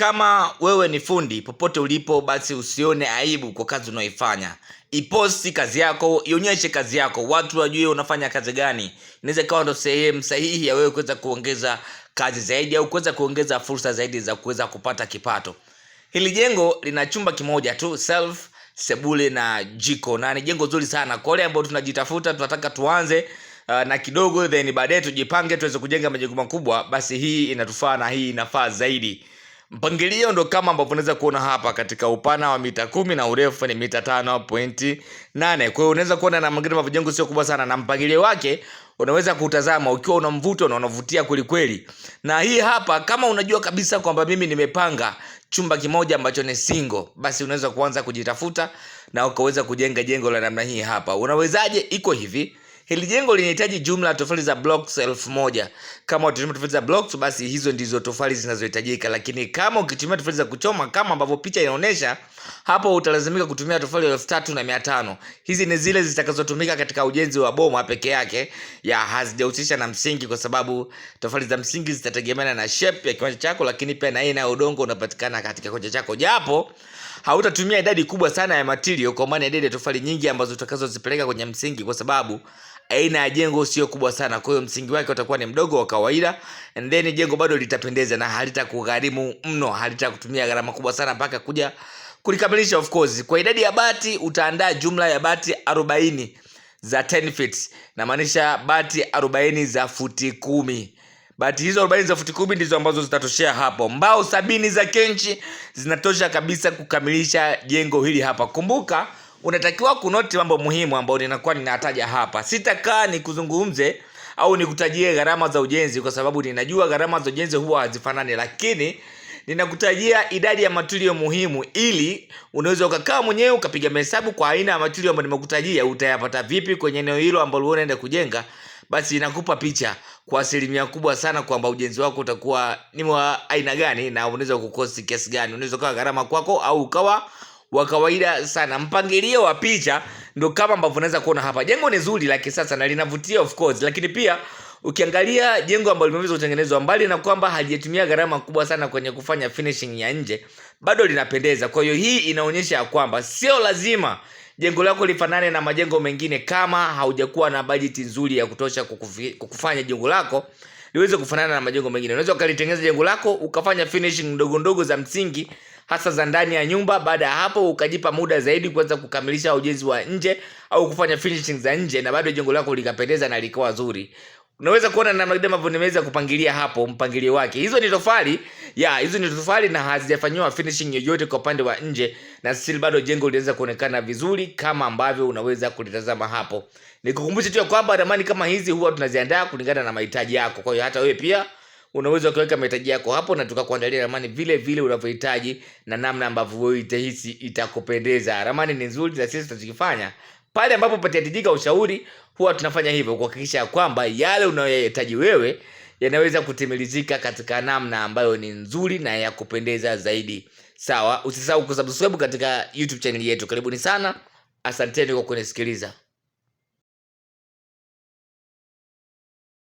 Kama wewe ni fundi popote ulipo, basi usione aibu kwa kazi unayoifanya. Iposti kazi yako, ionyeshe kazi yako, watu wajue unafanya kazi gani. Inaweza ikawa ndo sehemu sahihi ya wewe kuweza kuongeza kazi zaidi au kuweza kuongeza fursa zaidi za kuweza kupata kipato. Hili jengo lina chumba kimoja tu, self, sebule na jiko, na ni jengo zuri sana kwa wale ambao tunajitafuta, tunataka tuanze na kidogo then baadaye tujipange tuweze kujenga majengo makubwa. Basi hii inatufaa na hii inafaa zaidi. Mpangilio ndo kama ambavyo unaweza kuona hapa, katika upana wa mita 10 na urefu ni mita 5.8. Kwa hiyo unaweza kuona na mwingine majengo sio kubwa sana, na mpangilio wake unaweza kutazama ukiwa una mvuto na unavutia kweli kweli. Na hii hapa, kama unajua kabisa kwamba mimi nimepanga chumba kimoja ambacho ni single, basi unaweza kuanza kujitafuta na ukaweza kujenga jengo la namna hii hapa. Unawezaje? Iko hivi. Hili jengo linahitaji jumla ya tofali za blocks 1000. Kama utatumia tofali za blocks, basi hizo ndizo tofali zinazohitajika, lakini kama ukitumia tofali za kuchoma kama ambavyo picha inaonyesha hapo, utalazimika kutumia tofali 3500. Hizi ni zile zitakazotumika katika ujenzi wa boma peke yake, ya hazijahusisha na msingi, kwa sababu tofali za msingi zitategemeana na shape ya kiwanja chako, lakini pia na aina ya udongo unapatikana katika kiwanja chako. Japo hautatumia idadi kubwa sana ya material, kwa maana idadi ya tofali nyingi ambazo utakazozipeleka kwenye msingi, kwa sababu aina ya jengo sio kubwa sana. Kwa hiyo msingi wake utakuwa ni mdogo wa kawaida, and then jengo bado litapendeza na halitakugharimu mno, halitakutumia gharama kubwa sana mpaka kuja kulikamilisha. Of course, kwa idadi ya bati utaandaa jumla ya bati 40 za 10 feet, na maanisha bati 40 za futi 10. Bati hizo 40 za futi 10 ndizo ambazo zitatoshea hapo. Mbao 70 za kenchi zinatosha kabisa kukamilisha jengo hili hapa. Kumbuka, unatakiwa kunoti mambo muhimu ambayo ninakuwa ninataja hapa. Sitakaa nikuzungumze au nikutajie gharama za ujenzi, kwa sababu ninajua gharama za ujenzi huwa hazifanani, lakini ninakutajia idadi ya material muhimu, ili unaweza ukakaa mwenyewe ukapiga mahesabu kwa aina ya material ambayo nimekutajia utayapata vipi kwenye eneo hilo ambalo unaenda kujenga. Basi inakupa picha kwa asilimia kubwa sana kwamba ujenzi wako utakuwa ni wa aina gani na unaweza kukosti kiasi gani. Unaweza kuwa gharama kwako au ukawa wa kawaida sana. Mpangilio wa picha ndo kama ambavyo unaweza kuona hapa. Jengo ni zuri la kisasa na linavutia of course, lakini pia ukiangalia jengo ambalo limeweza kutengenezwa, mbali na kwamba hajatumia gharama kubwa sana kwenye kufanya finishing ya nje, bado linapendeza. Kwa hiyo hii inaonyesha kwamba sio lazima jengo lako lifanane na majengo mengine. Kama haujakuwa na budget nzuri ya kutosha kukufanya jengo lako liweze kufanana na majengo mengine, unaweza ukalitengeneza jengo lako ukafanya finishing ndogo ndogo za msingi, hasa za ndani ya nyumba. Baada ya hapo ukajipa muda zaidi kuweza kukamilisha ujenzi wa nje au kufanya finishing za nje, na bado jengo lako likapendeza na likawa zuri. Unaweza kuona namna gani ambavyo nimeweza kupangilia hapo mpangilio wake. Hizo ni tofali na hazijafanywa finishing yoyote kwa upande wa nje, na still bado jengo linaweza kuonekana vizuri kama ambavyo unaweza kulitazama hapo. Nikukumbusha tu kwamba ramani kama hizi huwa tunaziandaa kulingana na mahitaji yako. Kwa hiyo hata wewe pia unaweza kuweka mahitaji yako hapo na tukakuandalia ramani vile vile unavyohitaji na namna ambavyo wewe utahisi itakupendeza. Ramani ni nzuri na sisi tutakifanya pale ambapo patahitajika ushauri, huwa tunafanya hivyo kuhakikisha kwamba yale unayohitaji wewe yanaweza kutimilizika katika namna ambayo ni nzuri na ya kupendeza zaidi. Sawa, usisahau kusubscribe katika YouTube channel yetu. Karibuni sana. Asanteni kwa kunisikiliza.